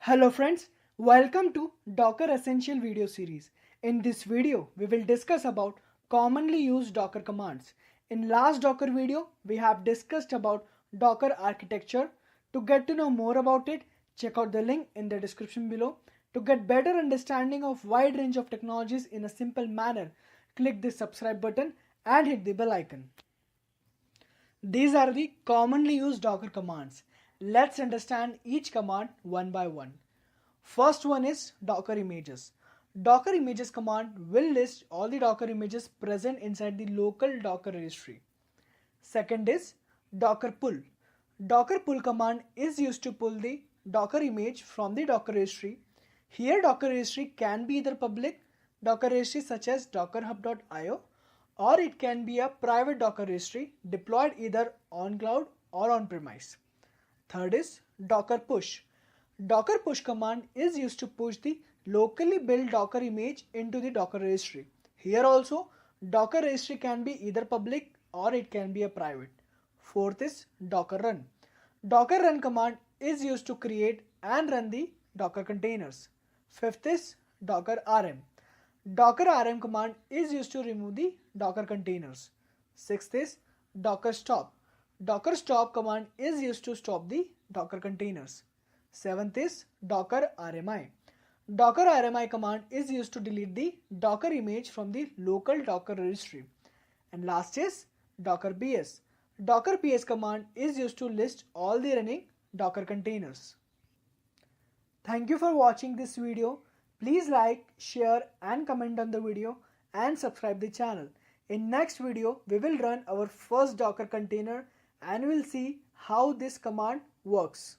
Hello friends, welcome to Docker Essential video series. In this video, we will discuss about commonly used Docker commands. In last Docker video, we have discussed about Docker architecture. To get to know more about it, check out the link in the description below. To get better understanding of wide range of technologies in a simple manner, click the subscribe button and hit the bell icon. These are the commonly used Docker commands. Let's understand each command one by one. First one is Docker images. Docker images command will list all the Docker images present inside the local Docker registry. Second is Docker pull. Docker pull command is used to pull the Docker image from the Docker registry. Here Docker registry can be either public Docker registry such as dockerhub.io, or it can be a private Docker registry deployed either on cloud or on premise. Third is Docker push. Docker push command is used to push the locally built Docker image into the Docker registry. Here also Docker registry can be either public or it can be a private. Fourth is Docker run. Docker run command is used to create and run the Docker containers. Fifth is Docker rm. Docker rm command is used to remove the Docker containers. Sixth is Docker stop. Docker stop command is used to stop the Docker containers. Seventh is Docker RMI. Docker RMI command is used to delete the Docker image from the local Docker registry. And last is Docker PS. Docker PS command is used to list all the running Docker containers. Thank you for watching this video. Please like, share and comment on the video and subscribe the channel. In next video, we will run our first Docker container and we'll see how this command works.